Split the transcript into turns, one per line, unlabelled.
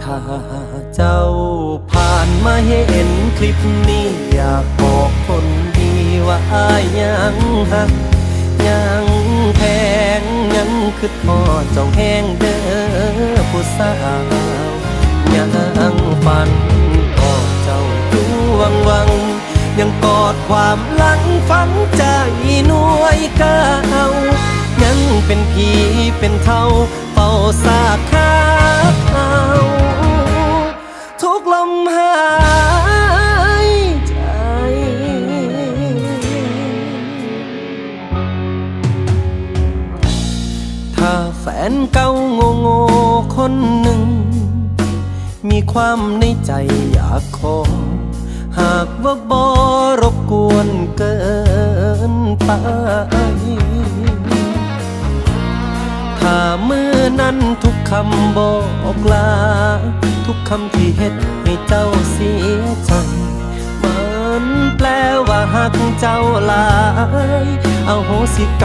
ถ้าเจ้าผ่านมาเห็นคลิปนี้อยากบอกคนดีว่าอายยังหักยังแพงยังคือทอดเจ้าแห้งเด้อผู้สาวยังฝันกอดเจ้าอยู่วังยังกอดความหลังฝังใจหน่วยเก่ายังเป็นผีเป็นเท่าเฝ้าซากขาเอาทุกลมหายใจถ้าแฟนเก่าโง่คนหนึ่งมีความในใจอยากขอหากว่าบ่รบกวนเกินไปถ้ามือนั้นทุกคำบอกลาทุกคำที่เฮ็ดให้เจ้าเสียใจมันแปลว่าหักเจ้าหลายเอาโหสิกรรม